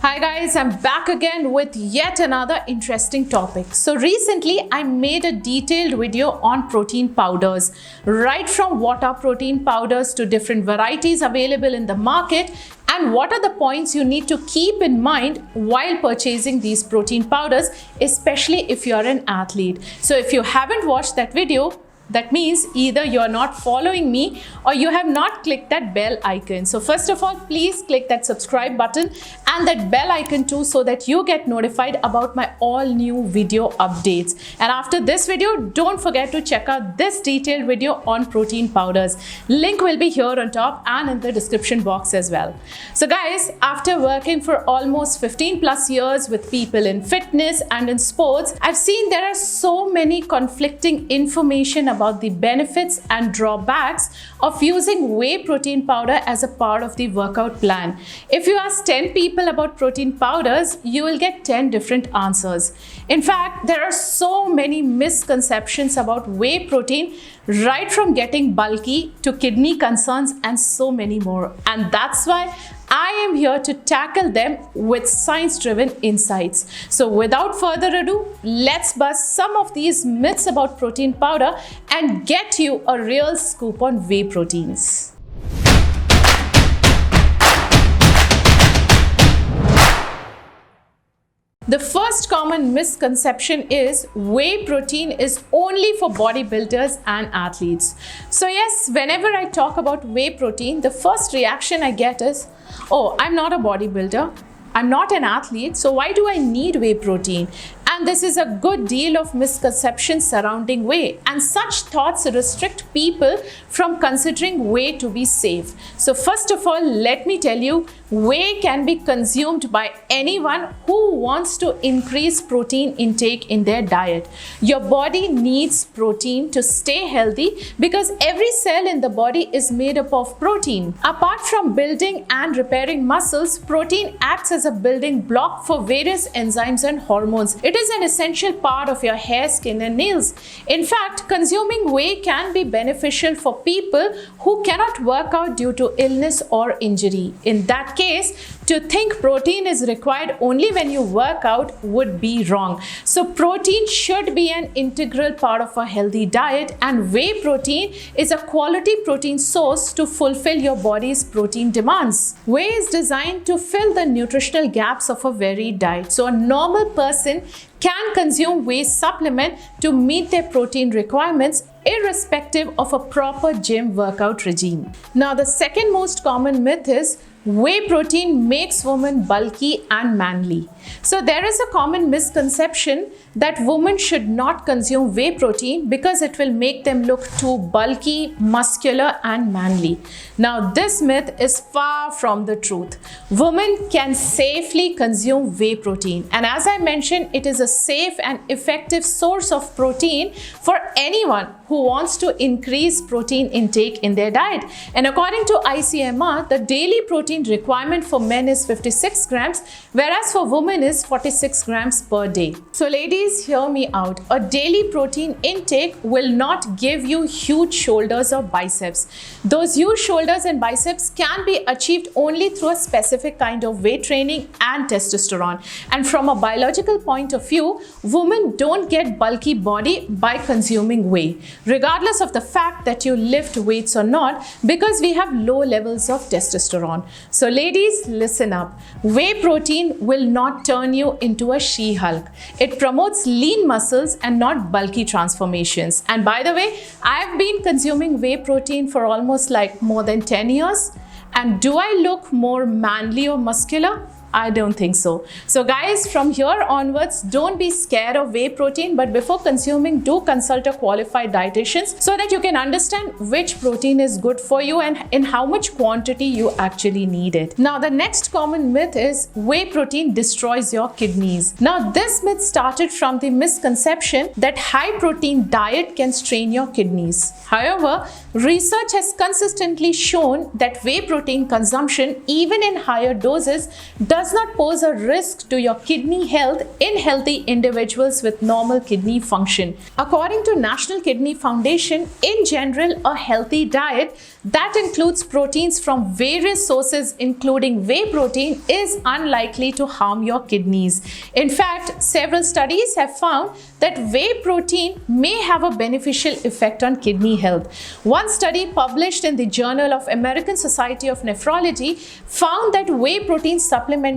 Hi guys, I'm back again with yet another interesting topic. So recently I made a detailed video on protein powders, right from what are protein powders to different varieties available in the market and what are the points you need to keep in mind while purchasing these protein powders, especially if you're an athlete. So if you haven't watched that video, that means either you're not following me or you have not clicked that bell icon. So first of all, please click that subscribe button and that bell icon too so that you get notified about my all new video updates. And after this video, don't forget to check out this detailed video on protein powders. Link will be here on top and in the description box as well. So guys, after working for almost 15 plus years with people in fitness and in sports, I've seen there are so many conflicting information about the benefits and drawbacks of using whey protein powder as a part of the workout plan. If you ask 10 people about protein powders, you will get 10 different answers. In fact, there are so many misconceptions about whey protein, right from getting bulky to kidney concerns and so many more. And that's why I am here to tackle them with science-driven insights. So without further ado, let's bust some of these myths about protein powder and get you a real scoop on whey proteins. The first common misconception is whey protein is only for bodybuilders and athletes. So yes, whenever I talk about whey protein, the first reaction I get is, oh, I'm not a bodybuilder, I'm not an athlete, so why do I need whey protein? And this is a good deal of misconceptions surrounding whey, and such thoughts restrict people from considering whey to be safe. So first of all, let me tell you, whey can be consumed by anyone who wants to increase protein intake in their diet. Your body needs protein to stay healthy because every cell in the body is made up of protein. Apart from building and repairing muscles, protein acts as a building block for various enzymes and hormones. It is an essential part of your hair, skin and nails. In fact, consuming whey can be beneficial for people who cannot work out due to illness or injury. In that case, to think protein is required only when you work out would be wrong. So protein should be an integral part of a healthy diet, and whey protein is a quality protein source to fulfill your body's protein demands. Whey is designed to fill the nutritional gaps of a varied diet. So a normal person can consume whey supplement to meet their protein requirements irrespective of a proper gym workout regime. Now, the second most common myth is whey protein makes women bulky and manly. So there is a common misconception that women should not consume whey protein because it will make them look too bulky, muscular and manly. Now this myth is far from the truth. Women can safely consume whey protein, and as I mentioned, it is a safe and effective source of protein for anyone who wants to increase protein intake in their diet. And according to ICMR, the daily protein requirement for men is 56 grams, whereas for women is 46 grams per day. So ladies, hear me out. A daily protein intake will not give you huge shoulders or biceps. Those huge shoulders and biceps can be achieved only through a specific kind of weight training and testosterone. And from a biological point of view, women don't get bulky body by consuming whey, regardless of the fact that you lift weights or not, because we have low levels of testosterone. So ladies, listen up. Whey protein will not turn you into a she-hulk. It promotes lean muscles and not bulky transformations. And by the way, I've been consuming whey protein for almost like more than 10 years. And do I look more manly or muscular? I don't think so. So guys, from here onwards, don't be scared of whey protein, but before consuming, do consult a qualified dietitian so that you can understand which protein is good for you and in how much quantity you actually need it. Now, the next common myth is whey protein destroys your kidneys. Now, this myth started from the misconception that high protein diet can strain your kidneys. However, research has consistently shown that whey protein consumption, even in higher doses, does does not pose a risk to your kidney health in healthy individuals with normal kidney function. According to National Kidney Foundation, in general, a healthy diet that includes proteins from various sources, including whey protein, is unlikely to harm your kidneys. In fact, several studies have found that whey protein may have a beneficial effect on kidney health. One study published in the Journal of American Society of Nephrology found that whey protein supplementation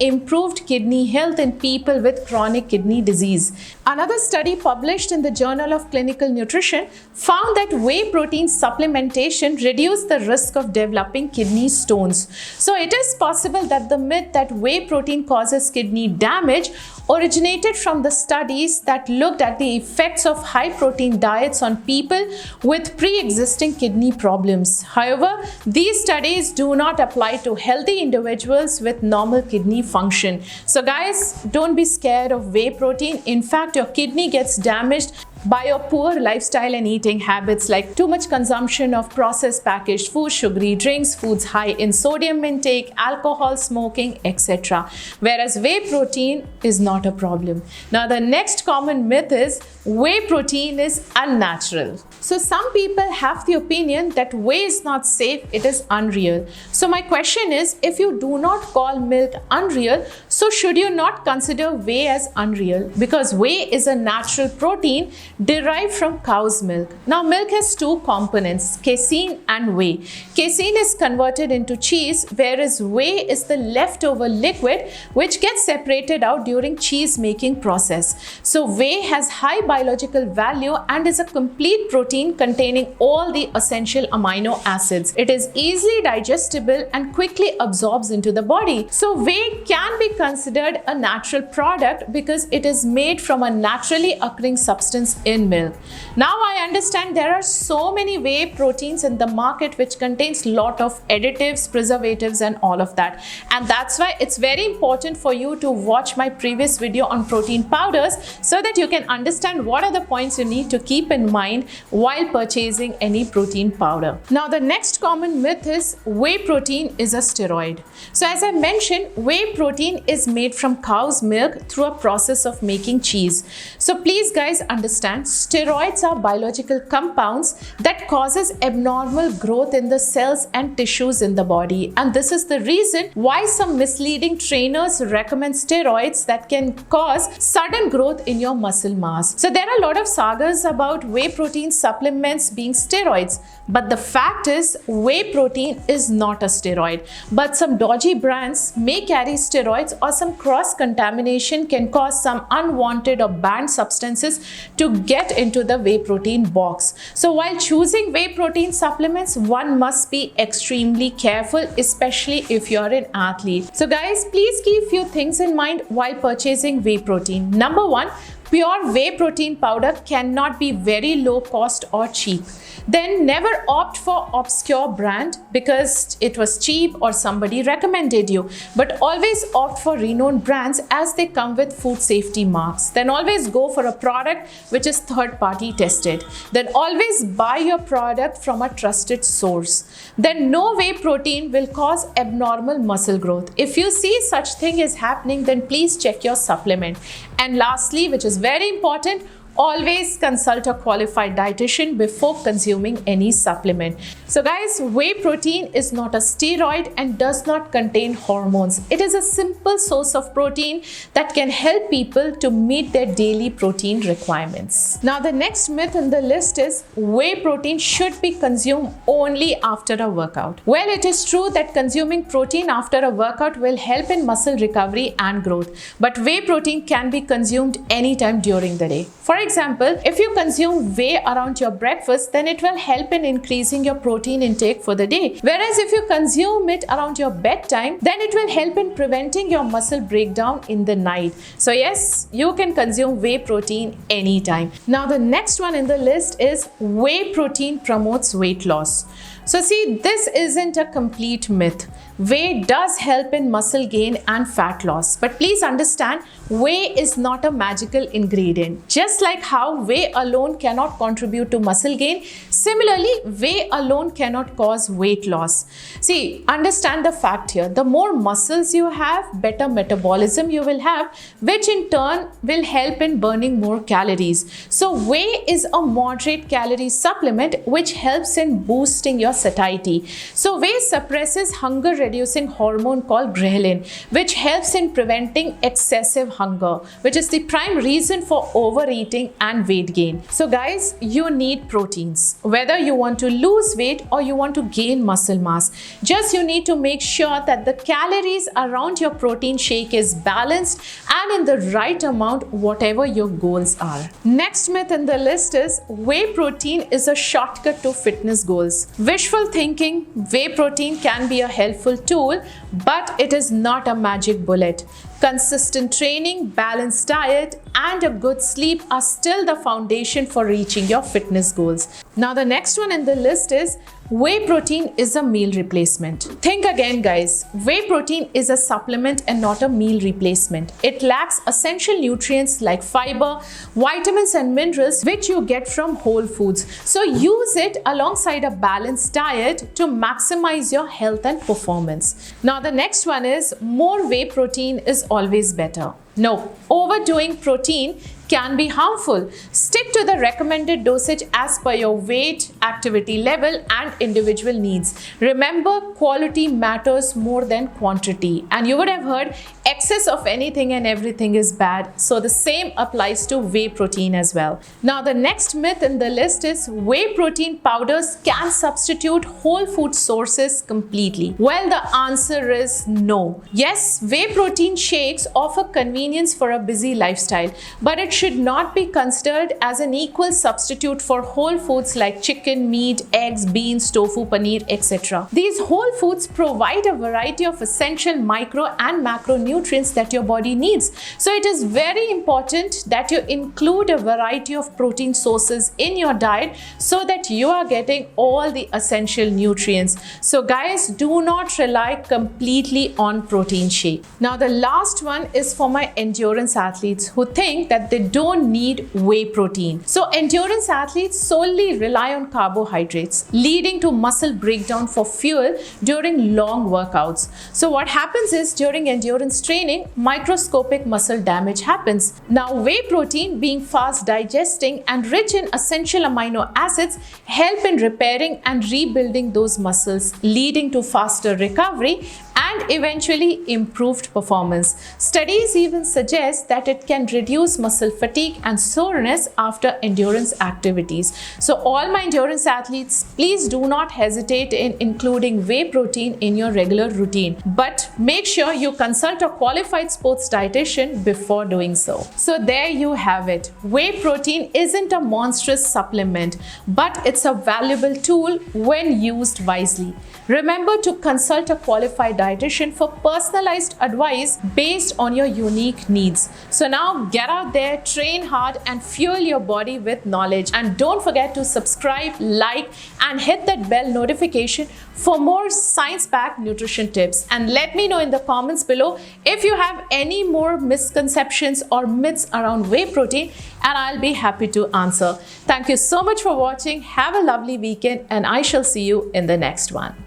improved kidney health in people with chronic kidney disease. Another study published in the Journal of Clinical Nutrition found that whey protein supplementation reduced the risk of developing kidney stones. So it is possible that the myth that whey protein causes kidney damage originated from the studies that looked at the effects of high protein diets on people with pre-existing kidney problems. However, these studies do not apply to healthy individuals with normal kidney function. So guys, don't be scared of whey protein. In fact, your kidney gets damaged by your poor lifestyle and eating habits, like too much consumption of processed packaged food, sugary drinks, foods high in sodium intake, alcohol, smoking, etc. Whereas whey protein is not a problem. Now, the next common myth is whey protein is unnatural. So some people have the opinion that whey is not safe, it is unreal. So my question is, if you do not call milk unreal, so should you not consider whey as unreal? Because whey is a natural protein derived from cow's milk. Now, milk has two components, casein and whey. Casein is converted into cheese, whereas whey is the leftover liquid which gets separated out during cheese making process. So whey has high biological value and is a complete protein containing all the essential amino acids. It is easily digestible and quickly absorbs into the body. So whey can be considered a natural product because it is made from a naturally occurring substance in milk. Now I understand there are so many whey proteins in the market which contains lot of additives, preservatives and all of that. And that's why it's very important for you to watch my previous video on protein powders so that you can understand what are the points you need to keep in mind while purchasing any protein powder. Now the next common myth is whey protein is a steroid. So as I mentioned, whey protein is made from cow's milk through a process of making cheese. So please guys understand, steroids are biological compounds that causes abnormal growth in the cells and tissues in the body, and this is the reason why some misleading trainers recommend steroids that can cause sudden growth in your muscle mass. So there are a lot of sagas about whey protein supplements being steroids, but the fact is whey protein is not a steroid, but some dodgy brands may carry steroids, or some cross contamination can cause some unwanted or banned substances to get into the whey protein box. So while choosing whey protein supplements, one must be extremely careful, especially if you're an athlete. So guys, please keep few things in mind while purchasing whey protein. Number one, pure whey protein powder cannot be very low cost or cheap. Then never opt for obscure brand because it was cheap or somebody recommended you, but always opt for renowned brands as they come with food safety marks. Then always go for a product which is third party tested. Then always buy your product from a trusted source. Then no whey protein will cause abnormal muscle growth. If you see such thing is happening, then please check your supplement. And lastly, which is very important, always consult a qualified dietitian before consuming any supplement. So guys, whey protein is not a steroid and does not contain hormones. It is a simple source of protein that can help people to meet their daily protein requirements. Now the next myth in the list is whey protein should be consumed only after a workout. Well, it is true that consuming protein after a workout will help in muscle recovery and growth, but whey protein can be consumed anytime during the day. For example, if you consume whey around your breakfast, then it will help in increasing your protein intake for the day. Whereas if you consume it around your bedtime, then it will help in preventing your muscle breakdown in the night. So yes, you can consume whey protein anytime. Now the next one in the list is whey protein promotes weight loss. So see, this isn't a complete myth. Whey does help in muscle gain and fat loss, but please understand, whey is not a magical ingredient. Just like how whey alone cannot contribute to muscle gain, similarly, whey alone cannot cause weight loss. See, understand the fact here. The more muscles you have, better metabolism you will have, which in turn will help in burning more calories. So whey is a moderate calorie supplement which helps in boosting your satiety. So whey suppresses hunger reducing hormone called ghrelin, which helps in preventing excessive hunger, which is the prime reason for overeating and weight gain. So guys, you need proteins. Whether you want to lose weight or you want to gain muscle mass, just you need to make sure that the calories around your protein shake is balanced and in the right amount, whatever your goals are. Next myth in the list is whey protein is a shortcut to fitness goals. Wishful thinking. Whey protein can be a helpful tool, but it is not a magic bullet. Consistent training, balanced diet, and a good sleep are still the foundation for reaching your fitness goals. Now, the next one in the list is whey protein is a meal replacement. Think again, guys. Whey protein is a supplement and not a meal replacement. It lacks essential nutrients like fiber, vitamins, and minerals which you get from whole foods. So use it alongside a balanced diet to maximize your health and performance. Now, the next one is more whey protein is always better. No, overdoing protein can be harmful. Stick to the recommended dosage as per your weight, activity level, and individual needs. Remember, quality matters more than quantity. And you would have heard excess of anything and everything is bad. So the same applies to whey protein as well. Now, the next myth in the list is whey protein powders can substitute whole food sources completely. Well, the answer is no. Yes, whey protein shakes offer convenience for a busy lifestyle, but it should not be considered as an equal substitute for whole foods like chicken, meat, eggs, beans, tofu, paneer, etc. These whole foods provide a variety of essential micro and macronutrients that your body needs. So it is very important that you include a variety of protein sources in your diet so that you are getting all the essential nutrients. So guys, do not rely completely on protein shake. Now, the last one is for my endurance athletes who think that they don't need whey protein. So endurance athletes solely rely on carbohydrates, leading to muscle breakdown for fuel during long workouts. So what happens is during endurance training, microscopic muscle damage happens. Now, whey protein, being fast digesting and rich in essential amino acids, help in repairing and rebuilding those muscles, leading to faster recovery and eventually improved performance. Studies even suggest that it can reduce muscle fatigue and soreness after endurance activities. So all my endurance athletes, please do not hesitate in including whey protein in your regular routine, but make sure you consult a qualified sports dietitian before doing so. So there you have it. Whey protein isn't a monstrous supplement, but it's a valuable tool when used wisely. Remember to consult a qualified dietitian for personalized advice based on your unique needs. So now get out there, train hard, and fuel your body with knowledge. And don't forget to subscribe, like, and hit that bell notification for more science-packed nutrition tips. And let me know in the comments below if you have any more misconceptions or myths around whey protein, and I'll be happy to answer. Thank you so much for watching. Have a lovely weekend, and I shall see you in the next one.